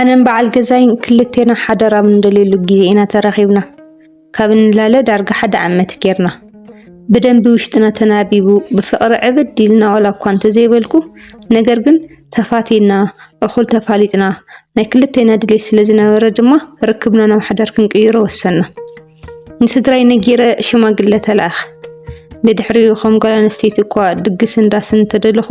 ኣነን በዓል ገዛይን ክልቴና ሓደራ ምንደልየሉ ግዜ ኢና ተረኺብና ካብ እንላለ ዳርጋ ሓደ ዓመት ጌርና ብደንቢ ውሽጥና ተናቢቡ ብፍቅሪ ዕብድ ኢልና ወላ እኳ እንተዘይበልኩ ነገር ግን ተፋቲና እኹል ተፋሊጥና ናይ ክልቴና ድሌት ስለ ዝነበረ ድማ ርክብና ናብ ሓዳር ክንቅይሮ ወሰና ንስድራይ ነጊረ ሽማግለ ተላኣኽ ንድሕሪኡ ከም ጓል ኣንስተይቲ እኳ ድግስ እንዳስን ተደለኹ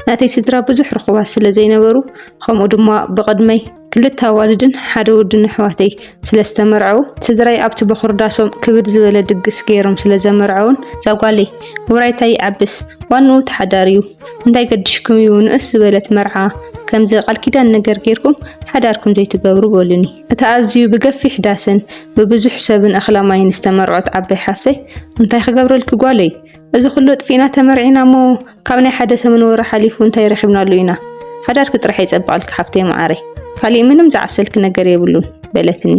ናተይ ስድራ ብዙሕ ርኽባት ስለ ዘይነበሩ ከምኡ ድማ ብቅድመይ ክልተ ኣዋልድን ሓደ ወድን ኣሕዋተይ ስለ ዝተመርዐው ስድራይ ኣብቲ በኹርዳሶም ክብድ ዝበለ ድግስ ገይሮም ስለ ዘመርዐውን ዛጓለይ ውራይታይ ዓብስ ዋናው ተሓዳር እዩ እንታይ ገድሽኩም እዩ ንእስ ዝበለት መርዓ ከምዚ ቃል ኪዳን ነገር ጌርኩም ሓዳርኩም ዘይትገብሩ በሉኒ እታ ኣዝዩ ብገፊሕ ዳስን ብብዙሕ ሰብን ኣኽላማይን ዝተመርዐት ዓበይ ሓፍተይ እንታይ ክገብረልክ ጓለይ እዚ ኩሉ ጥፊና ተመርዒና ሞ ካብ ናይ ሓደ ሰሙን ወራ ሓሊፉ እንታይ ረኺብናሉ ኢና ሓዳርክ ጥራሕ ይፀብቃልክ ሓፍተይ ማዓረይ ካሊእ ምንም ዝዓሰልክ ነገር የብሉን በለትኒ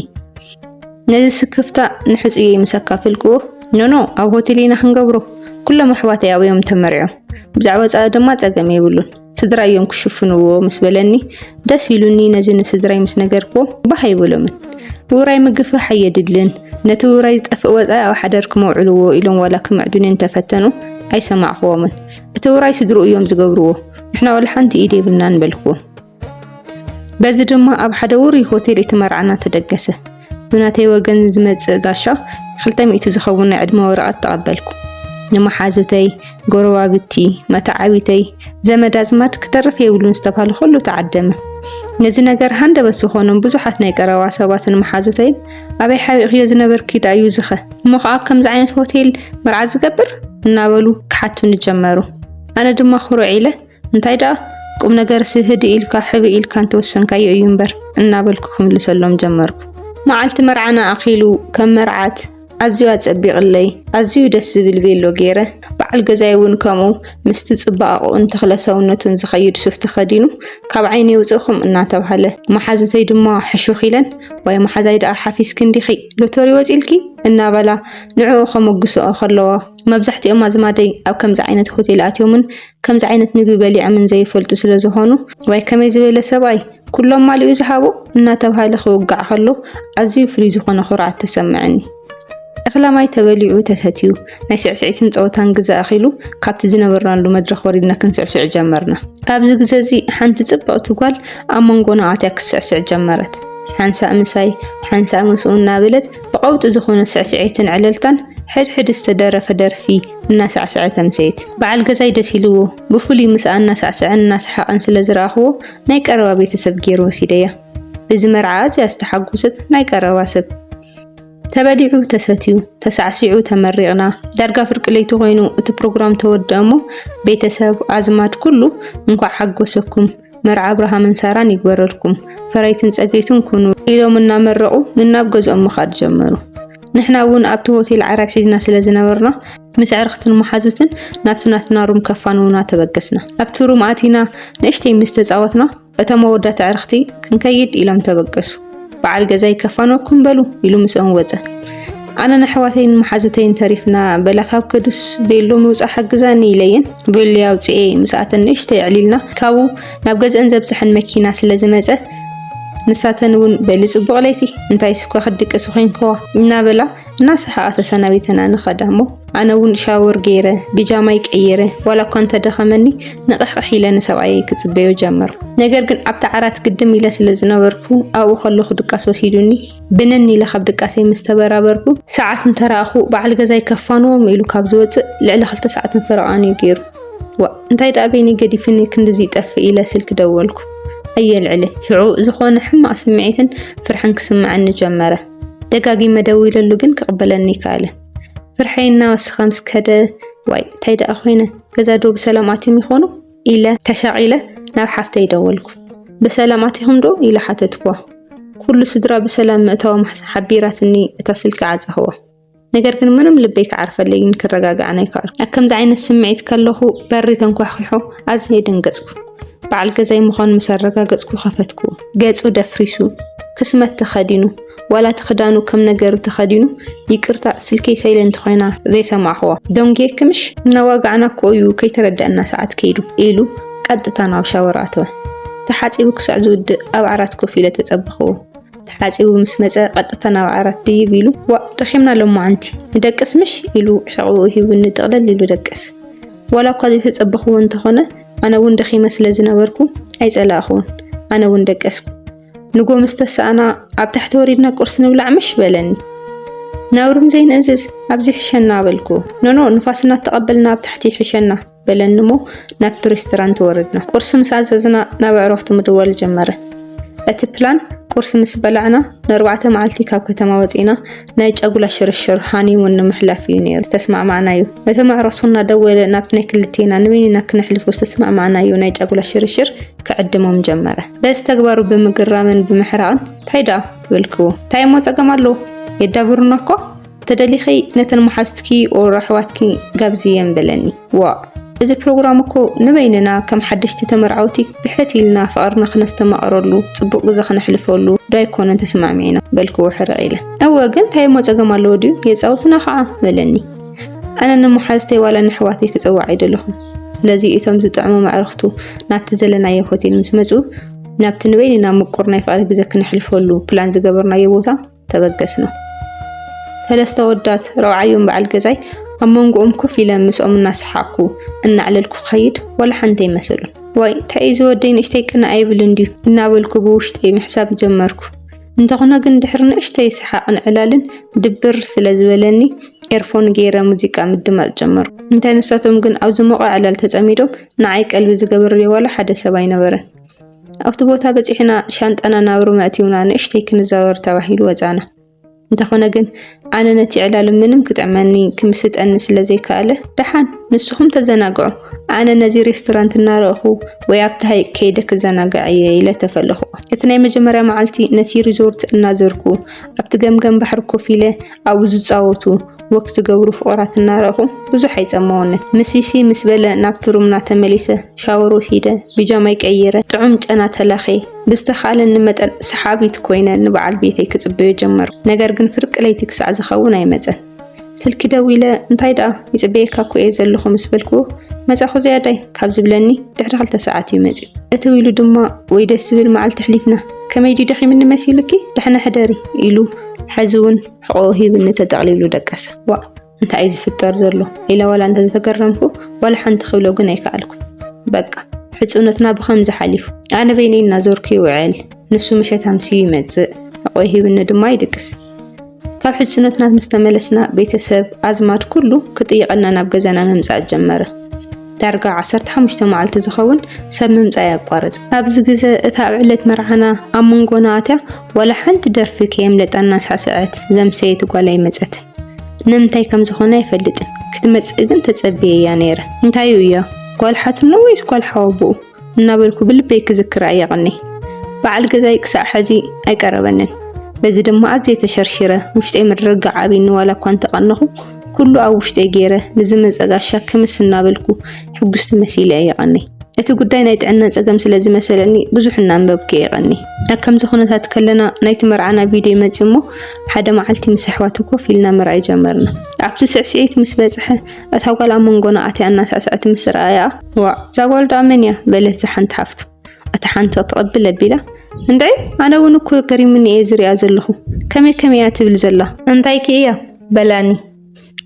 ነዚ ስክፍታ ንሕፅየ ይምሰካፍልክዎ ኖ ኣብ ሆቴል ኢና ክንገብሮ ኩሎም ኣሕዋተይ ኣብዮም ተመርዖም ብዛዕባ ፃ ድማ ፀገም የብሉን ስድራ እዮም ክሽፍንዎ ምስ በለኒ ደስ ኢሉኒ ነዚ ንስድራይ ምስ ነገርክዎ ባህ ይብሎምን ውራይ ምግፍ ሓየድልን ነቲ ውራይ ዝጠፍእ ወፃኢ ኣብ ሓዳር ክመውዕልዎ ኢሎም ዋላ ክምዕዱንን ተፈተኑ ኣይሰማዕኽዎምን እቲ ውራይ ስድሩ እዮም ዝገብርዎ ንሕና ወላ ሓንቲ ኢድ የብልናን በልክዎ በዚ ድማ ኣብ ሓደ ውሩይ ሆቴል የተመርዓና ተደገሰ ብናተይ ወገን ዝመፅእ ጋሻ 200 ዝኸውን ናይ ዕድመ ወረቐት ተቐበልኩ ንመሓዙተይ ጎረባብቲ መታዓቢተይ ዘመድ ኣዝማድ ክተርፍ የብሉን ዝተባሃለ ኩሉ ተዓደመ ነዚ ነገር ሃንደበስ ዝኾኖም ብዙሓት ናይ ቀረባ ሰባትን መሓዙተይን ኣበይ ሓቢእኽዮ ዝነበርኪ ዳ እዩ ዝኸ እሞ ከዓ ከምዚ ዓይነት ሆቴል መርዓ ዝገብር እናበሉ ክሓቱን ጀመሩ ኣነ ድማ ክሩዕ ኢለ እንታይ ዳ ቁም ነገር ስህድ ኢልካ ሕቢ ኢልካ እንተወሰንካዮ እዩ እምበር እናበልኩ ክምልሰሎም ጀመርኩ መዓልቲ መርዓና ኣኺሉ ከም መርዓት ኣዝዩ ኣፀቢቕለይ ኣዝዩ ደስ ዝብል ቬሎ ገይረ በዓል ገዛይ እውን ከምኡ ምስቲ ፅባቕኡን ተኽለ ሰውነቱን ዝኸይድ ሱፍ ተኸዲኑ ካብ ዓይነ ይውፅእኹም እናተባሃለ መሓዙተይ ድማ ሕሹኽ ኢለን ወይ መሓዛይ ደኣ ሓፊስክ እንዲኺ ሎተሪ ወፂልኪ እናበላ ንዕኡ ከመግስኦ ከለዋ መብዛሕትኦም ኣዝማደይ ኣብ ከምዚ ዓይነት ሆቴል ኣትዮምን ከምዚ ዓይነት ምግቢ በሊዖምን ዘይፈልጡ ስለ ዝኾኑ ወይ ከመይ ዝበለ ሰብኣይ ኩሎም ማልኡ ዝሃቦ እናተባሃለ ክውጋዕ ከሎ ኣዝዩ ፍሉይ ዝኾነ ኩርዓት ተሰምዐኒ እኽላማይ ተበሊዑ ተሰትዩ ናይ ስዕስዒትን ፀወታን ግዜ ኣኺሉ ካብቲ ዝነበርናሉ መድረኽ ወሪድና ክንስዕስዕ ጀመርና ኣብዚ ግዜ እዚ ሓንቲ ፅብቕቲ ጓል ኣብ መንጎና ኣትያ ክስዕስዕ ጀመረት ሓንሳእ ምሳይ ሓንሳእ ምስኡ እናበለት ብቐውጢ ዝኾነ ስዕስዒትን ዕለልታን ሕድሕድ ዝተደረፈ ደርፊ እናሳዕስዐት ተምሰየት በዓል ገዛይ ደስ ኢልዎ ብፍሉይ ምስኣ እናሳዕስዐን እናሰሓቐን ስለ ዝረኣኽዎ ናይ ቀረባ ቤተሰብ ገይሩ ወሲደያ ብዚ መርዓ ኣዝያ ዝተሓጎሰት ናይ ቀረባ ሰብ ተበሊዑ ተሰትዩ ተሳዕሲዑ ተመሪቕና ዳርጋ ፍርቂ ለይቲ ኮይኑ እቲ ፕሮግራም ተወድአሞ ቤተሰብ ኣዝማድ ኩሉ እንኳዕ ሓጎሰኩም መርዓ አብርሃምን ሳራን ይግበረልኩም ፈራይትን ፀገይቱን ኩኑ ኢሎም እናመረቑ ንናብ ገዝኦም ምኻድ ጀመሩ ንሕና እውን ኣብቲ ሆቴል ዓራት ሒዝና ስለ ዝነበርና ምስ ዕርኽትን መሓዙትን ናብቲ ናትና ሩም ከፋንውና ተበገስና ኣብቲ ሩም ኣቲና ንእሽተይ ምስ ተፃወትና እቶም መወዳት ዕርኽቲ ክንከይድ ኢሎም ተበገሱ በዓል ገዛይ ከፋኖኩም በሉ ኢሉ ምስኦም ወፀ ኣነ ንኣሕዋተይን መሓዙተይን ተሪፍና በላ ካብ ከዱስ ቬሎ ምውፃእ ሓግዛኒ ኢለየን ቬሎ ያውፅኤ ምስኣተን ንእሽተይ ዕሊልና ካብኡ ናብ ገዝአን ዘብፅሐን መኪና ስለ ዝመፀ ንሳተን እውን በሊ ፅቡቕ ለይቲ እንታይ ስኳ ክድቅስ ኮይንከዋ እናበላ እናሰሓቐ ተሰናቢተና ንኸዳ እሞ ኣነ እውን ሻወር ገይረ ቢጃማይ ቀይረ ዋላ እኳ እንተደኸመኒ ንቕሕቕሕ ኢለ ንሰብኣየ ክፅበዮ ጀመሩ ነገር ግን ኣብቲ ዓራት ግድም ኢለ ስለ ዝነበርኩ ኣብኡ ከለኹ ድቃስ ወሲዱኒ ብንን ኢለ ካብ ድቃሰይ ምስ ተበራበርኩ ሰዓት እንተረኣኹ በዓል ገዛይ ከፋንዎም ኢሉ ካብ ዝወፅእ ልዕሊ 2 ሰዓት ፍረቓኒ ገይሩ እንታይ ዳ በይኒ ገዲፍኒ ክንድዚ ይጠፍእ ኢለ ስልክ ደወልኩ ኣየልዕልን ሽዑ ዝኾነ ሕማቕ ስምዒትን ፍርሕን ክስምዓኒ ጀመረ ደጋጊመ ደዊለሉ ግን ክቕበለኒ ይከኣለን ፍርሐይና ወስኸ ምስ ከደ ዋይ እንታይ ደኣ ኮይነ ገዛ ዶ ብሰላም ኣትዮም ይኾኑ ኢለ ተሻቒለ ናብ ሓፍተይ ደወልኩ ብሰላም ኣትዮም ዶ ኢለ ሓተትኳ ኩሉ ስድራ ብሰላም ምእታዎም ሓቢራትኒ እታ ስልኪ ዓፀኽዋ ነገር ግን ምንም ልበይ ክዓርፈለይን ክረጋግዓና ይከኣልኩ ኣብ ከምዚ ዓይነት ስምዒት ከለኹ በሪ ተንኳሕኺሑ ኣዝየ ደንገፅኩ በዓል ገዛይ ምዃኑ ምስ ኣረጋገፅኩ ከፈትኩ ገፁ ደፍሪሱ ክስመት ተኸዲኑ ዋላ ተኽዳኑ ከም ነገሩ ተኸዲኑ ይቅርታ ስልከይ ሳይለንት ኮይና ዘይሰማዕኽዎ ዶንጌ ክምሽ እናዋጋዕና ኮዩ ከይተረዳእና ሰዓት ከይዱ ኢሉ ቀጥታ ናብ ሻወር ኣተወ ተሓፂቡ ክሳዕ ዝውድእ ኣብ ዓራት ኮፍ ኢለ ተጸብኽዎ ተሓፂቡ ምስ መጸ ቀጥታ ናብ ዓራት ድይብ ኢሉ ዋ ደኺምና ሎማዓንቲ ንደቅስ ምሽ ኢሉ ሕቑኡ ሂቡኒ ጥቕለል ኢሉ ደቀስ ዋላ እኳ ዘይተጸብኽዎ እንተኾነ ኣነ እውን ደኺመ ስለ ዝነበርኩ ኣይጸላእኹን ኣነ እውን ደቀስኩ ንጎ ምስተሰኣና ኣብ ታሕቲ ወሪድና ቁርስ ንብላዕ ምሽ በለኒ ናብሩም ዘይንእዝዝ ኣብዚ ሕሸና በልኩ ኖኖ ንፋስና ተቐበልና ኣብ ታሕቲ ሕሸና በለኒ ሞ ናብቲ ሬስቶራንት ወረድና ቁርስ ምስ ኣዘዝና ናብ ኣዕሩኽቲ ምድዋል ጀመረ እቲ ፕላን ቁርስ ምስ በላዕና ን4 መዓልቲ ካብ ከተማ ወፂና ናይ ጨጉላ ሽርሽር ሃኒሙን ንምሕላፍ እዩ ነይሩ ተስማዕማዕናዩ እቶም ኣዕሩኽትና ደወለ ናብቲ ናይ ክልቴና ንበይንና ክነሕልፎ ተስማዕማዕናዩ ናይ ጨጉላ ሽርሽር ክዕድሞም ጀመረ በዚ ተግባሩ ብምግራምን ብምሕራቕን ታይዳ ትብልክዎ እንታይ ሞ ፀገም ኣሎ የዳብሩና እኮ ተደሊኺ ነተን መሓዝትኪ ኦር ኣሕዋትኪ ጋብዝየን በለኒ ዋ እዚ ፕሮግራም እኮ ንበይንና ከም ሓድሽቲ ተመርዓውቲ ብሕቲልና ፍቕርና ክነስተማቕረሉ ጽቡቕ ግዜ ክነሕልፈሉ ዳይኮነን ተስማዕሚዕና በልክዎ ሕርቕ ኢለ እወ ግን እንታይ ሞ ፀገም ኣለዎ ድዩ የፃውትና ከዓ በለኒ ኣነ ንመሓዝተይ ዋላ ንኣሕዋተይ ክፅዋዕ ኣይደለኹም ስለዚ እቶም ዝጥዕሞም ኣዕሩኽቱ ናብቲ ዘለናዮ ሆቴል ምስ መፁ ናብቲ ንበይንና ምቁር ናይ ፍቕሪ ግዜ ክነሕልፈሉ ፕላን ዝገበርናዮ ቦታ ተበገስና ሰለስተ ወዳት ረውዓዮም በዓል ገዛይ ኣብ መንጎኦም ኮፍ ኢለ ምስኦም እናስሓቅኩ እናዕለልኩ ኸይድ ወላ ሓንቲ ኣይመሰሉን ወይ እንታይ ዝወደይ ንእሽተይ ቅና ኣይብልን ድዩ እናበልኩ ብውሽጠይ ምሕሳብ ጀመርኩ እንተኾነ ግን ድሕሪ ንእሽተይ ስሓቕን ዕላልን ድብር ስለ ዝበለኒ ኤርፎን ገይረ ሙዚቃ ምድማፅ ጀመርኩ እንታይ ንሳቶም ግን ኣብ ዝሞቐ ዕላል ተጸሚዶም ንዓይ ቀልቢ ዝገበርልዮ ዋላ ሓደ ሰብ ኣይነበረን ኣብቲ ቦታ በፂሕና ሻንጣና ናብ ሩም ኣእቲውና ንእሽተይ ክንዛወር ተባሂሉ ወፃና እንተኾነ ግን ኣነ ነቲ ዕላል ምንም ክጥዕመኒ ክምስጠኒ ስለ ዘይከኣለ ደሓን ንስኹም ተዘናግዑ ኣነ ነዚ ሬስቶራንት እናረእኹ ወይ ኣብቲ ሃይቅ ከይደ ክዘናግዕ እየ ኢለ ተፈለኹ እቲ ናይ መጀመርያ መዓልቲ ነቲ ሪዞርት እናዘርኩ ኣብቲ ገምገም ባሕሪ ኮፍ ኢለ ኣብኡ ዝፃወቱ ወክ ዝገብሩ ፍቑራት እናረእኹ ብዙሕ ኣይፀመወንን ምሲሲ ምስ በለ ናብቲ ሩምና ተመሊሰ ሻወር ወሲደ ቢጃማይ ቀይረ ጥዑም ጨና ተለኸየ ብዝተኻለኒ መጠን ሰሓቢት ኮይነ ንበዓል ቤተይ ክፅበዮ ጀመርኩ ነገር ግን ፍርቂ ለይቲ ክሳዕ ዝኸውን ኣይመፀን ስልኪ ደው ኢለ እንታይ ደኣ ይፅበየካ እኮ እየ ዘለኹ ምስ በልክዎ መፃኹ ዝያዳይ ካብ ዝብለኒ ድሕሪ 2 ሰዓት እዩ መፂኡ እቲ ኢሉ ድማ ወይ ደስ ዝብል መዓልቲ ሕሊፍና ከመይ ድዩ ደኺምኒ መሲሉኪ ድሕና ሕደሪ ኢሉ ሕዝውን ሕቆ ሂብኒ ተጠቕሊሉ ደቀሰ ዋ እንታይ ዝፍጠር ዘሎ ኢለ ዋላ እንተተገረምኩ ዋላ ሓንቲ ክብሎ ግን ኣይከኣልኩ በቃ ሕፁነትና ብኸምዚ ሓሊፉ ኣነ በይነይ እናዞርኩ ይውዕል ንሱ ምሸታምሲ ይመፅእ ሕቆ ሂብኒ ድማ ይድቅስ ካብ ሕፁነትና ምስ ተመለስና ቤተሰብ ኣዝማድ ኩሉ ክጥይቐና ናብ ገዛና መምፃእ ጀመረ ዳርጋ 15 መዓልቲ ዝኸውን ሰብ ምምፃእ ያቋርፅ ኣብዚ ግዜ እታ ዕለት መርዓና ኣብ መንጎና ኣትያ ወላ ሓንቲ ደርፊ ከየምለጠና ሳዕስዐት ዘምሰየት ጓል ኣይመፀት ንምንታይ ከም ዝኾነ ኣይፈልጥን ክትመፅእ ግን ተፀቢያ ነይረ እንታይ እያ ጓል ሓትኑ ወይስ ጓል ሓወቡኡ እናበልኩ ብልበይ ክዝክር ኣየቕኒ በዓል ገዛይ ክሳዕ ሕዚ ኣይቀረበንን በዚ ድማ ኣዝየ ተሸርሽረ ውሽጠይ ምድርጋ ዓቢኒ ዋላ እኳ እንተቐነኹ ኩሉ ኣብ ውሽጠይ ገይረ ንዝመፀጋሻ ከምስ እናበልኩ ሕጉስቲ መሲለ ኣየቐኒ እቲ ጉዳይ ናይ ጥዕና ፀገም ስለ ዝመሰለኒ ብዙሕ እናንበብኩ የቐኒ ኣብ ከምዚ ኩነታት ከለና ናይቲ መርዓና ቪድዮ ይመፅእ እሞ ሓደ መዓልቲ ምስ ኣሕዋቱ ኮፍ ኢልና ምርኣይ ጀመርና ኣብቲ ስዕስዒት ምስ በፅሐ እታ ጓል ኣብ መንጎና ኣትያ እናሳዕስዐት ምስ ረኣያ ዋ እዛ ጓል ዳ መን እያ በለት ሓንቲ ሓፍቱ እታ ሓንቲ ክትቕብል ኣቢላ እንድዒ ኣነ እውን እኮ ገሪሙኒ እየ ዝሪኣ ዘለኹ ከመይ እያ ትብል ዘላ እንታይ ከ እያ በላኒ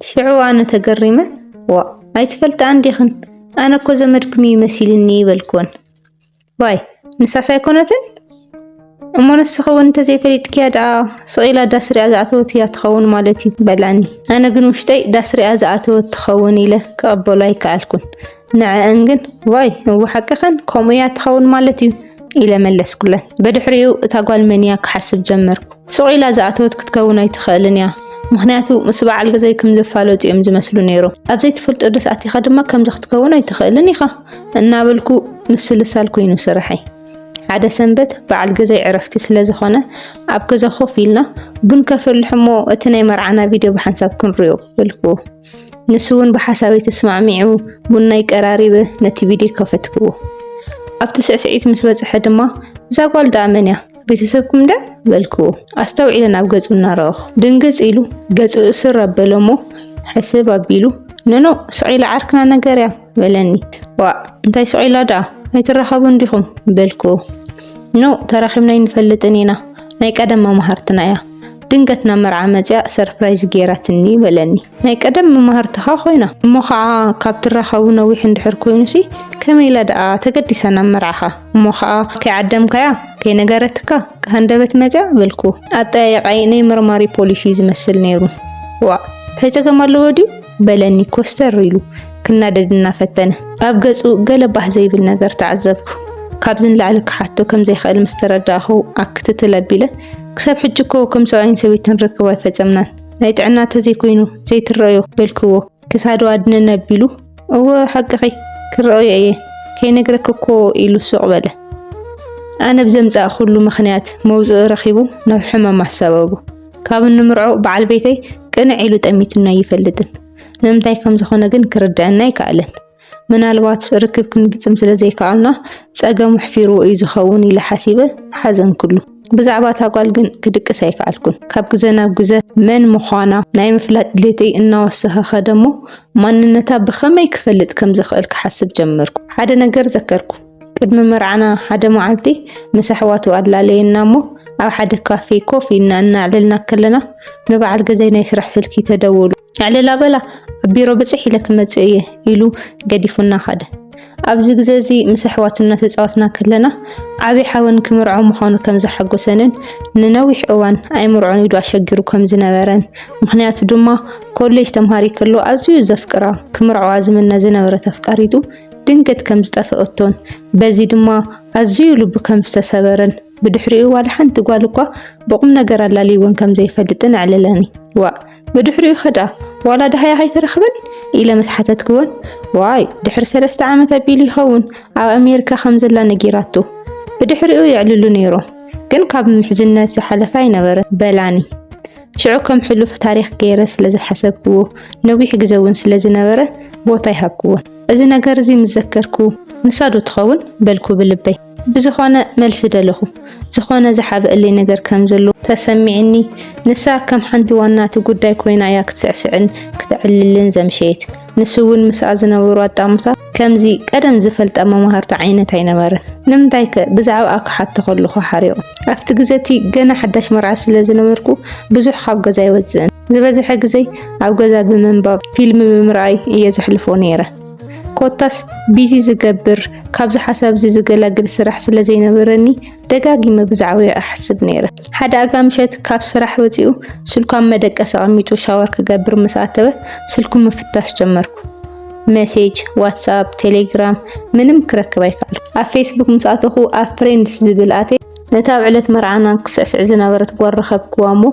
ሽዑ ኣነ ተገሪመ ዋ ኣይትፈልጥ አንዲኽን ኣነ እኮ ዘመድክም ይመስልኒ ይበልኮን ባይ ንሳስ ኣይኮነትን እሞ ንስኸውን እንተዘይፈሊጥክያ ደኣ ስቂላ ዳስሪያ ዝኣተወት እያ ትኸውን ማለት እዩ በላኒ ኣነ ግን ውሽጠይ ዳስሪያ ዝኣተወት ትኸውን ኢለ ክቕበሎ ኣይከኣልኩን ንዕአን ግን ዋይ ወሓቅኸን ከምኡ እያ ትኸውን ማለት እዩ ኢለ መለስኩለን በድሕሪኡ እታ ጓል መንያ ክሓስብ ጀመርኩ ስቂላ ዝኣተወት ክትከውን ኣይትኽእልን እያ ምክንያቱ ምስ በዓል ገዛይ ከም ዘፋለጡ እዮም ዝመስሉ ነይሩ ኣብዘይ ትፈልጦ ደስ ኣቲኻ ድማ ከም ዝኽትከውን ኣይትኽእልን ኢኻ እናበልኩ ምስልሳል ኮይኑ ስራሐይ ሓደ ሰንበት በዓል ገዛይ ዕረፍቲ ስለ ዝኾነ ኣብ ገዛ ኮፍ ኢልና ቡን ከፈልሕ እሞ እቲ ናይ መርዓና ቪድዮ ብሓንሳብ ክንሪኦ በልክዎ ንሱ እውን ብሓሳበይ ተስማዕሚዑ ቡና ይቀራሪበ ነቲ ቪድዮ ከፈትክዎ ኣብቲ ስዕስዒት ምስ በፅሐ ድማ እዛ ጓል ዳ መን እያ ቤተሰብኩም ዳ በልክዎ ኣስተውዒለ ናብ ገጹ እናረኣኹ ድንገፅ ኢሉ ገጹ እስር ኣበሎሞ ሕስብ ኣቢሉ ነኖ ስቂላ ዓርክና ነገር እያ በለኒ ዋ እንታይ ስቂላ ዳ ኣይትራኸቡ እንዲኹም በልክዎ نو تراخمنا ينفلطن ኢና ናይ ቀደም መማሃርትና እያ ድንገት ናብ መርዓ መፅያ ሰርፕራይዝ ገይራትኒ በለኒ ናይ ቀደም መማሃርትኻ ኮይና እሞ ከዓ ካብ ትራኸቡ ነዊሕ እንድሕር ኮይኑሲ ከመይላ ደኣ ተገዲሳ ናብ መርዓኻ እሞ ከዓ ከይዓደምካያ ከይነገረትካ ከንደበት መፅያ በልኩ ኣጠያይቃይ ናይ መርማሪ ፖሊሲ ዝመስል ነይሩ ዋ ተይፀገም ኣለዎ ድዩ በለኒ ኮስተር ኢሉ ክናደድና ፈተነ ኣብ ገፁ ገለ ባህ ዘይብል ነገር ተዓዘብኩ ካብዝን ላዕሊ ክሓቶ ከም ዘይኽእል ምስተረዳእኹ ኣክትትል ኣቢለ ክሳብ ሕጂ እኮ ከም ሰብኣይን ሰበይትን ርክብ ኣይፈፀምናን ናይ ጥዕና ተዘይኮይኑ ዘይትረአዮ በልክዎ ክሳዱ ኣድነን ኣቢሉ እወ ሓቂኺ ክረአዮ እየ ከይነግረክ እኮ ኢሉ ሱቕ በለ ኣነ ብዘምፃእ ኩሉ ምኽንያት መውፅእ ረኺቡ ናብ ሕመም ኣሰበቡ ካብ እንምርዖ በዓል ቤተይ ቅንዕ ኢሉ ጠሚቱና ይፈልጥን ንምንታይ ከም ዝኾነ ግን ክርዳእና ኣይከኣለን ምናልባት ርክብ ክንፍፅም ስለ ዘይከኣልና ፀገሙ ሕፊሩ እዩ ዝኸውን ኢለ ሓሲበ ሓዘን ኩሉ ብዛዕባ ታጓል ግን ክድቅስ ኣይከኣልኩን ካብ ግዜ ናብ ግዜ መን ምዃና ናይ ምፍላጥ ድሌተይ እናወሰኸ ኸደሞ ማንነታ ብኸመይ ክፈልጥ ከም ዝኽእል ክሓስብ ጀመርኩ ሓደ ነገር ዘከርኩ ቅድሚ መርዓና ሓደ መዓልቲ ምስ ኣሕዋቱ ኣድላለየና እሞ ኣብ ሓደ ካፌ ኮፍ ኢልና እናዕለልና ከለና ንበዓል ገዛይ ናይ ስራሕ ስልኪ ተደወሉ ዕለላ በላ ኣብ ቢሮ በፅሕ ኢለ ክመፅእ እየ ኢሉ ገዲፉና ኸደ ኣብዚ ግዜ እዚ ምስ ኣሕዋትና ተፃወትና ከለና ዓብይ ሓወን ክምርዖ ምዃኑ ከም ዘሐጎሰንን ንነዊሕ እዋን ኣይምርዖን ኢሉ ኣሸጊሩ ከም ዝነበረን ምክንያቱ ድማ ኮሌጅ ተምሃሪ ከሎ ኣዝዩ ዘፍቅራ ክምርዖዋ ዝምነ ዝነበረ ተፍቃሪቱ ድንገት ከም ዝጠፍአቶን በዚ ድማ ኣዝዩ ልቡ ከም ዝተሰበረን ብድሕሪኡ ዋላ ሓንቲ ጓል እኳ ብቁም ነገር ኣላሊውን ከም ዘይፈልጥን ዕለለኒ ዋ ብድሕሪኡ ኸዳ ዋላ ድሃያ ከይተረኽበን ኢለ መስሓተት ክወን ዋይ ድሕሪ 3 ዓመት ኣቢሉ ይኸውን ኣብ ኣሜሪካ ከም ዘላ ነጊራቱ ብድሕሪኡ ይዕልሉ ነይሮም ግን ካብ ምሕዝነት ዝሓለፈ ኣይነበረ በላኒ ሽዑ ከም ሕሉፍ ታሪክ ገይረ ስለ ዝሓሰብክዎ ነዊሕ ግዜ እውን ስለ ዝነበረ ቦታ ይሃብክዎን እዚ ነገር እዚ ምዘከርኩ ንሳዶ ትኸውን በልኩ ብልበይ ብዝኾነ መልሲ ደለኹ ዝኾነ ዝሓብአለይ ነገር ከም ዘሎ ተሰሚዕኒ ንሳ ከም ሓንቲ ዋናቲ ጉዳይ ኮይና እያ ክትስዕስዕን ክትዕልልን ዘምሸየት ንሱ እውን ምስኣ ዝነበሩ ኣጣሙታት ከምዚ ቀደም ዝፈልጣ መማሃርቲ ዓይነት ኣይነበረን ንምንታይ ከ ብዛዕባ ክሓቶ ከለኹ ሓሪቑ ኣብቲ ግዜቲ ገና ሓዳሽ መርዓ ስለ ዝነበርኩ ብዙሕ ካብ ገዛ ይወፅእን ዝበዝሐ ግዜ ኣብ ገዛ ብምንባብ ፊልም ብምርኣይ እየ ዘሕልፎ ነይረ ኮታስ ቢዚ ዝገብር ካብዚ ሓሳብ ዝገላግል ስራሕ ስለ ዘይነበረኒ ደጋጊመ ብዛዕባ ኣሕስብ ነይረ ሓደ ኣጋምሸት ካብ ስራሕ ወፂኡ ስልኩ ኣብ መደቀሲ ኣቐሚጡ ሻወር ክገብር ምስ ኣተወ ስልኩ ምፍታሽ ጀመርኩ ሜሴጅ ዋትስኣፕ ቴሌግራም ምንም ክረክብ ኣይከኣልኩ ኣብ ፌስቡክ ምስ ኣተኹ ኣብ ፍሬንድስ ዝብል ኣተ ነታ ኣብ ዕለት መርዓና ክስዕስዕ ዝነበረት ጓል ረኸብክዋ እሞ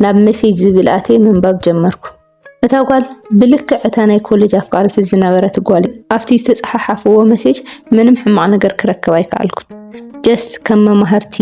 ናብ ሜሴጅ ዝብል ኣተ ምንባብ ጀመርኩ እታ ጓል ብልክዕ እታ ናይ ኮሌጅ ኣፍቃሪቱ ዝነበረት ጓል ኣብቲ ዝተፀሓሓፍዎ ሜሴጅ ምንም ሕማቕ ነገር ክረክብ ኣይከኣልኩን ጀስት ከም መማህርቲ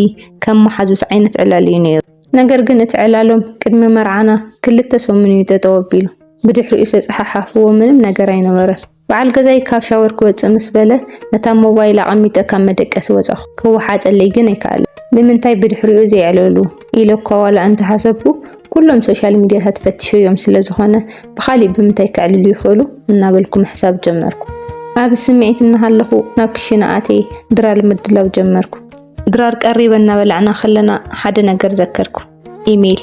ከም መሓዙስ ዓይነት ዕላል እዩ ነይሩ ነገር ግን እቲ ዕላሎም ቅድሚ መርዓና ክልተ ሰሙን እዩ ጠጠው ኣቢሉ ብድሕሪኡ ዝተፀሓሓፍዎ ምንም ነገር ኣይነበረን በዓል ገዛይ ካብ ሻወር ክወፅእ ምስ በለ ነታ ሞባይል ኣቐሚጠ ካብ መደቀሲ ወፃኹ ክወሓጠለይ ግን ኣይከኣልን ንምንታይ ብድሕሪኡ ዘይዕለሉ ኢለ እኳ ዋላ እንተሓሰብኩ ኩሎም ሶሻል ሚድያታት ፈትሸዮም ስለ ዝኾነ ብኻሊእ ብምንታይ ክዕልሉ ይኽእሉ እናበልኩ ምሕሳብ ጀመርኩ ኣብ ስምዒት እናሃለኹ ናብ ክሽነ ኣተይ ድራር ምድላው ጀመርኩ ድራር ቀሪበን እናበላዕና ከለና ሓደ ነገር ዘከርኩ ኢሜል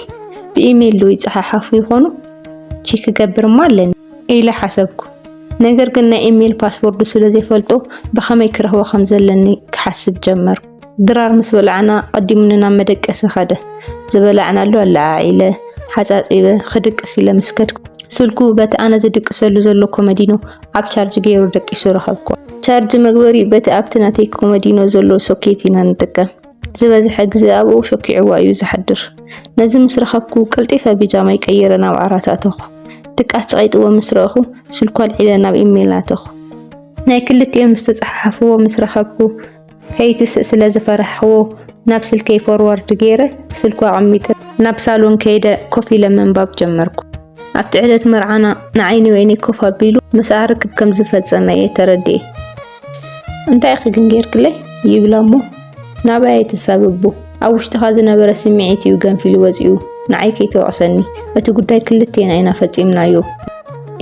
ብኢሜል ሉ ይፀሓሓፉ ይኾኑ ቼክ ክገብርማ ኣለኒ ኢለ ሓሰብኩ ነገር ግን ናይ ኢሜል ፓስወርዱ ስለ ዘይፈልጦ ብኸመይ ክረኽቦ ከም ዘለኒ ክሓስብ ጀመርኩ ድራር ምስ በላዕና ቀዲሙና መደቀሲ ኸደ ዝበላዕናሉ ኣላዒለ ሓፃፂበ ክድቅስ ኢለ ምስከድኩ ስልኩ በቲ ኣነ ዝድቅሰሉ ዘሎ ኮመዲኖ ኣብ ቻርጅ ገይሩ ደቂሱ ረኸብኩ ቻርጅ መግበሪ በቲ ኣብቲ ናተይ ኮመዲኖ ዘሎ ሶኬት ኢና ንጥቀም ዝበዝሐ ግዜ ኣብኡ ሾኪዕዋ እዩ ዝሓድር ነዚ ምስ ረኸብኩ ቅልጢፈ ቢጃማይ ቀይረ ናብ ዓራት ኣተኹ ድቃስ ፀቒጥዎ ምስ ረአኹ ስልኩ ኣልዒለ ናብ ኢሜል ኣተኹ ናይ ክልቲኦም ዝተፀሓሓፍዎ ምስ ረኸብኩ ከይትስእ ስለ ዝፈርሕዎ ናብ ስልከይ ፎርዋርድ ገይረ ስልኩ ኣቐሚጠ ናብ ሳሎን ከይደ ኮፍ ኢለ ምንባብ ጀመርኩ ኣብቲ ዕለት መርዓና ንዓይኒ ወይኒ ኮፍ ኣቢሉ ምስኣ ርክብ ከም ዝፈፀመ እየ ተረዲኤ እንታይ ኢኺ ግን ጌርክለይ ይብላ እሞ ናባይ ተሳብቡ ኣብ ውሽጥኻ ዝነበረ ስምዒት እዩ ገንፊሉ ወፂኡ ንዓይ ከይተወቕሰኒ እቲ ጉዳይ ክልቴና ኢና ፈፂምናዮ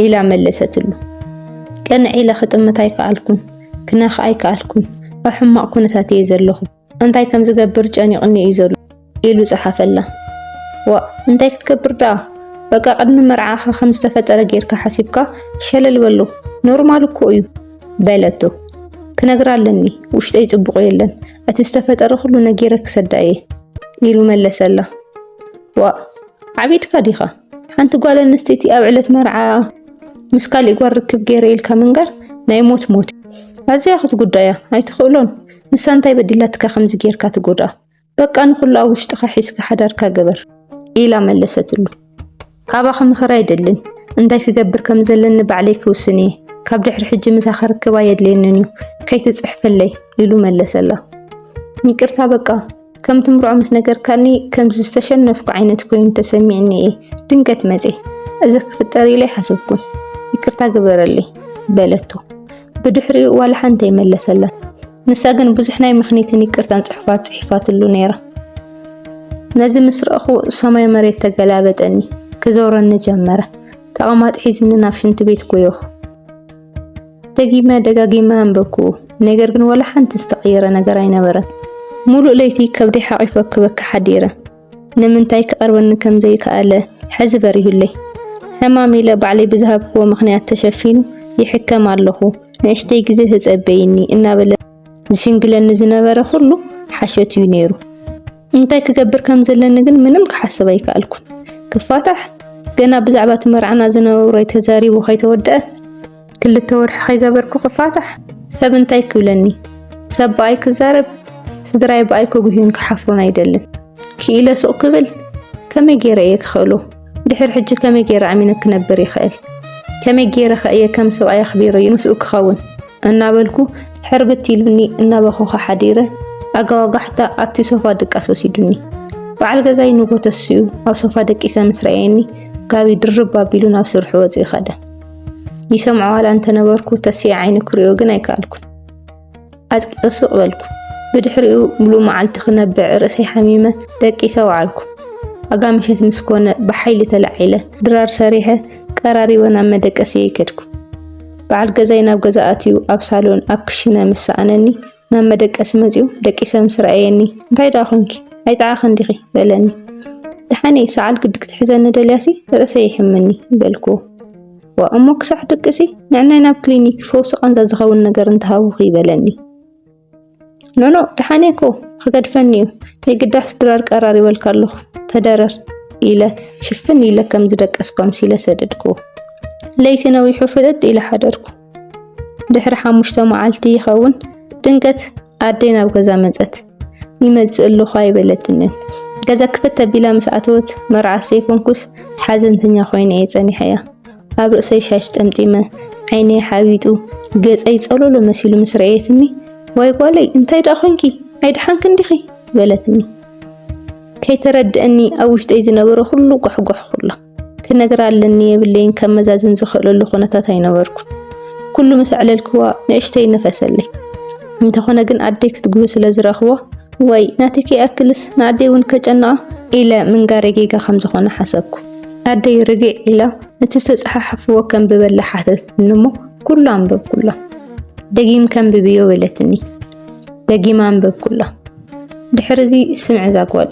ኢላ መለሰትሉ ቅንዕ ኢለ ክጥምት ኣይከኣልኩን ክነኽ ኣይከኣልኩን ኣብ ሕማቕ ኩነታት እየ ዘለኹ እንታይ ከም ዝገብር ጨኒቕኒ እዩ ዘሎ ኢሉ ጽሓፈላ። እንታይ ክትገብር ዳ? በቃ ቅድሚ መርዓኻ ከም ዝተፈጠረ ጌርካ ሓሲብካ ሸለል በሉ ኖርማል እኮ እዩ በለቶ። ክነግራ ኣለኒ ውሽጠይ ጽቡቕ የለን እቲ ዝተፈጠረ ኩሉ ነጊረ ክሰዳየ ኢሉ መለሰላ። ዓቢድካ ዲኻ? ሓንቲ ጓል ኣንስተይቲ ኣብ ዕለት መርዓ ምስ ካሊእ ጓል ርክብ ገይረ ኢልካ ምንጋር ናይ ሞት ሞት ኣዝያ ክትጉዳያ ኣይትኽእሎን። ንሳ እንታይ በዲላትካ ከምዚ ጌርካ ትጎዳ? በቃ ንኹሉ ኣብ ውሽጥኻ ሒዝካ ሓዳርካ ገበር ኢላ መለሰትሉ። ካባኸ ምኽራ ኣይደልን እንታይ ክገብር ከም ዘለኒ ባዕለይ ክውስን እየ። ካብ ድሕሪ ሕጂ ምሳኻ ርክባ የድልየንን እዩ ከይትፅሕፈለይ ኢሉ መለሰላ። ይቅርታ በቃ ከም ትምርዖ ምስ ነገርካኒ ከምዚ ዝተሸነፍኩ ዓይነት ኮይኑ ተሰሚዕኒ እየ ድንገት መፄ እዚ ክፍጠር ኢለ ሓሰብኩን ይቅርታ ግበረለይ በለቶ። ብድሕሪኡ ዋላ ሓንቲ ይመለሰላ። ንሳ ግን ብዙሕ ናይ ምኽንያትን ይቅርታን ጽሑፋት ጽሒፋትሉ ነይራ። ነዚ ምስ ረእኹ ሰማይ መሬት ተገላበጠኒ ክዘውረኒ ጀመረ። ተቐማጥ ሒዝኒ ናብ ሽንቲ ቤት ጎየኹ። ደጋጊመ አንበብኩ። ነገር ግን ወላ ሓንቲ ዝተቐየረ ነገር ኣይነበረን። ሙሉእ ለይቲ ከብደይ ሓቂፎ ክበካ ሓዲረ ንምንታይ ክቐርበኒ ከም ዘይከኣለ ሕዚ በሪሁለይ። ሕማም ኢለ ባዕለይ ብዝሃብክዎ ምኽንያት ተሸፊኑ ይሕከም ኣለኹ ንእሽተይ ግዜ ተጸበይኒ እናበለ ዝሽንግለኒ ዝነበረ ኩሉ ሓሸት እዩ ነይሩ። እንታይ ክገብር ከም ዘለኒ ግን ምንም ክሓስብ ኣይከኣልኩን። ክፋታሕ ገና ብዛዕባ ትመርዓና ዝነበረ ተዛሪቡ ከይተወደአ 2 ወርሒ ከይገበርኩ ክፋታሕ ሰብ እንታይ ክብለኒ? ሰብ በኣይ ክዛረብ ስድራይ በኣይ ክጉህን ክሓፍሩን ኣይደልን ክኢለ ሱቕ ክብል ከመይ ገይረ እየ ክኽእሎ? ድሕሪ ሕጂ ከመይ ገይረ ኣሚነ ክነብር ይኽእል? ከመይ ገይረ እየ ከም ሰብኣይ ኣኽቢረ ይንስኡ ክኸውን እናበልኩ ሕርግት ኢሉኒ እናበኸኸ ሓዲረ ኣጋዋጋሕታ ኣብቲ ሶፋ ድቃስ ወሲዱኒ። በዓል ገዛይ ንጎ ተስኡ ኣብ ሶፋ ደቂሰ ምስ ረአየኒ ጋቢ ድርብ ኣቢሉ ናብ ስርሑ ወፂኡ ኸደ። ይሰምዖ ዋላ እንተነበርኩ ተስየ ዓይኒ ክሪኦ ግን ኣይከኣልኩን። ኣጽቂጠ ሱቕ በልኩ። ብድሕሪኡ ሙሉእ መዓልቲ ክነብዕ ርእሰይ ሓሚመ ደቂሰ ወዓልኩ። ኣጋምሸት ምስ ኮነ ብሓይሊ ተላዒለ ድራር ሰሪሐ ቀራሪበ ናብ መደቀሲ ይከድኩ። በዓል ገዛይ ናብ ገዛ ኣትዩ ኣብ ሳሎን ኣብ ክሽነ ምስ ሰኣነኒ ናብ መደቀሲ መፂኡ ደቂሰ ምስ ረአየኒ እንታይ ዳ ኮንኪ ኣይጠዓኸን ዲኺ በለኒ። ድሓኔ ሰዓል ግድግ ትሕዘኒ ደልያሲ ርእሰይ ይሕምኒ በልኩ። እሞ ክሳዕ ድቅሲ ንዕናይ ናብ ክሊኒክ ፈውሲ ቀንዛ ዝኸውን ነገር እንተሃቡኺ ይበለኒ። ኖኖ ድሓኔኮ ክገድፈኒ እዩ የግዳስ ድራር ቀራሪበልካ ኣለኹ ተደረር ኢለ ሽፍን ኢለ ከም ዝደቀስኩ ኣምሲለ ሰደድኩ። ለይቲ ነዊሑ ፍጥጥ ኢለ ሓደርኩ። ድሕሪ 5 መዓልቲ ይኸውን ድንገት ኣደይ ናብ ገዛ መፀት። ይመጽእ ኣለኹ ኣይበለትንን። ገዛ ክፈት ተቢላ ምስ ኣተወት መርዓስ ዘይኮንኩስ ሓዘንተኛ ኮይነ እየ ጸኒሐያ። ኣብ ርእሰይ ሻሽ ጠምጢመ ዓይነይ ሓቢጡ ገጸይ ጸሎሎ መሲሉ ምስ ረአየትኒ ወይ ጓለይ እንታይ ዳ ኮንኪ ኣይድሓንክን ዲኺ በለትኒ። ከይተረድአኒ ኣብ ውሽጠይ ዝነበረ ኩሉ ጓሕጓሕ ኩላ ክነግራ ኣለኒ የብለይን ከም መዛዝን ዝኽእለሉ ኩነታት ኣይነበርኩ። ኩሉ ምስ ዕለልክዋ ንእሽተይ ነፈሰለይ። እንተኾነ ግን ኣደይ ክትጉህ ስለ ዝረኽቦ ወይ ናተኪ ኣክልስ ንኣደይ እውን ከጨናዓ ኢለ ምንጋረ ጌጋ ከም ዝኾነ ሓሰብኩ። ኣደይ ርግዕ ኢላ እቲ ዝተፀሓሕፍዎ ከም ብበላ ሓተት እንሞ ኩሉ አንበብ ኩላ ደጊም ከም ብብዮ በለትኒ። ደጊም አንበብ ኩላ ድሕርዚ ስምዕ ዛጓሊ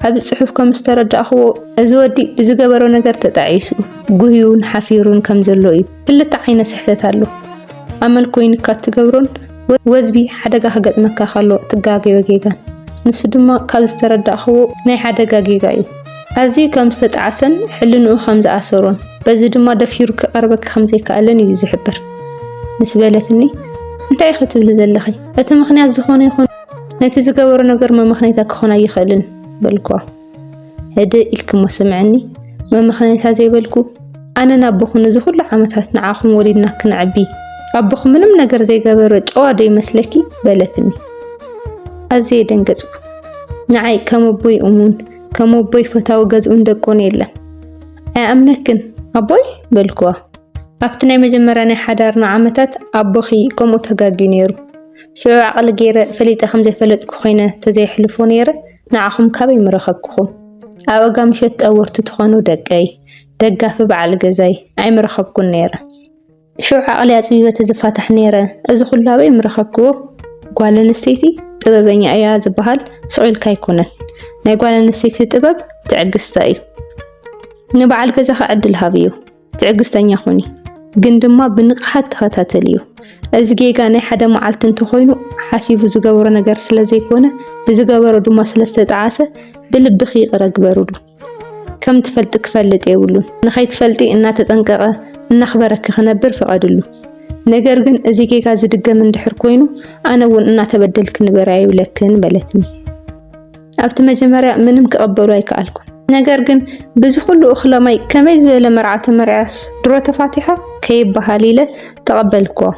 ኣብ ጽሑፍ ከም ዝተረዳእኽዎ እዚ ወዲ ብዝገበሮ ነገር ተጣዒሱ ጉህዩን ሓፊሩን ከም ዘሎ እዩ። ክልተ ዓይነት ስሕተት ኣሎ። ኣመል ኮይንካ ትገብሮን ወዝቢ ሓደጋ ክገጥመካ ካሎ ትጋገዮ ጌጋን። ንሱ ድማ ካብ ዝተረዳእኽዎ ናይ ሓደጋ ጌጋ እዩ። ኣዝዩ ከም ዝተጣዓሰን ሕልንኡ ከም ዝኣሰሮን በዚ ድማ ደፊሩ ክቐርበካ ከም ዘይከኣለን እዩ ዝሕብር ምስ በለትኒ። እንታይ ክትብል ዘለኺ? እቲ ምኽንያት ዝኾነ ይኹን ነቲ ዝገበሮ ነገር መምኽንያታ ክኾን ኣይኽእልን በልኳ። ህደ ኢልክሞ ስምዕኒ መምኽንያታ ዘይበልኩ ኣነ ናቦኹ ነዚ ኩሉ ዓመታት ንዓኹም ወሊድና ክንዕቢ ኣቦኹ ምንም ነገር ዘይገበረ ጨዋ ዶ ይመስለኪ በለትኒ። ኣዝየ ደንገጽኩ። ንዓይ ከም ኣቦይ እሙን ከም ኣቦይ ፈታዊ ገዝኡን ደቆን የለን ኣይኣምነክን ኣቦይ በልኩዋ። ኣብቲ ናይ መጀመርያ ናይ ሓዳርና ዓመታት ኣቦኺ ከምኡ ተጋጊዩ ነይሩ። ሽዑ ዓቕሊ ገይረ ፈሊጠ ከም ዘይፈለጥኩ ኮይነ ተዘይሕልፎ ነይረ ንዓኹም ካበይ ምረኸብኩኹም? ኣብ ኣጋምሸት ጠወርቲ ትኾኑ ደቀይ ደጋፊ በዓል ገዛይ ኣይምረኸብኩን ነይረ። ሽዑ ዓቕሊ ኣፅቢበ ተዝፋታሕ ነይረ እዚ ኩሉ ኣበይ ምረኸብክዎ? ጓል ኣንስተይቲ ጥበበኛ እያ ዝበሃል ስቑልካ ኣይኮነን። ናይ ጓል ኣንስተይቲ ጥበብ ትዕግስታ እዩ። ንበዓል ገዛኻ ዕድል ሃብዮ፣ ትዕግስተኛ ኹኒ፣ ግን ድማ ብንቕሓት ተኸታተል እዩ። እዚ ጌጋ ናይ ሓደ መዓልቲ እንተኾይኑ ሓሲቡ ዝገብሮ ነገር ስለ ዘይኮነ ብዝገበሮ ድማ ስለዝተጣዓሰ ብልብኺ ይቕረ ግበሩሉ። ከም ትፈልጥ ክፈልጥ የብሉን። ንኸይትፈልጢ እናተጠንቀቐ እናኽበረክ ክነብር ፍቐድሉ። ነገር ግን እዚ ጌጋ ዝድገም እንድሕር ኮይኑ ኣነ እውን እናተበደልክ ንበራ ይብለክን በለትኒ። ኣብቲ መጀመርያ ምንም ክቐበሉ ኣይከኣልኩን። ነገር ግን ብዙ ኩሉ እኽለማይ ከመይ ዝበለ መርዓተ መርዓስ ድሮ ተፋቲሓ ከይበሃል ኢለ ተቐበልክዎ።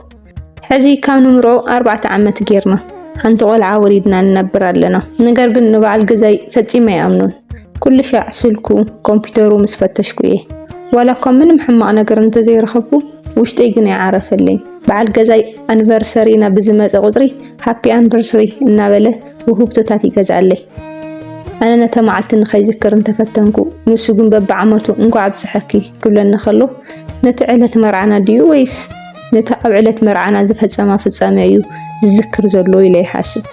ሕዚ ካብ ንምርኦ 4 ዓመት ጌርና ሓንቲ ቆልዓ ወሊድና ንነብር ኣለና። ነገር ግን ንበዓል ገዛይ ፈፂመ ይኣምኑን። ኩሉ ሻዕ ስልኩ ኮምፒተሩ ምስ ፈተሽኩ እየ። ዋላ እኳ ምንም ሕማቕ ነገር እንተዘይረኸብኩ ውሽጠይ ግን ይዓረፈለይ። በዓል ገዛይ ኣኒቨርሰሪና ብዝመፀ ቁፅሪ ሃፒ ኣኒቨርሰሪ እናበለ ውህብቶታት ይገዝኣለይ። ኣነ ነታ መዓልቲ ንኸይዝክር እንተፈተንኩ ንሱ ግን በብዓመቱ እንኳዕ ብፅሐኪ ክብለኒ ከሎ ነቲ ዕለት መርዓና ድዩ ወይስ ነታ ኣብ ዕለት መርዓና ዝፈፀማ ፍፃመ እዩ ዝዝክር ዘሎ ኢለ ይሓስብ።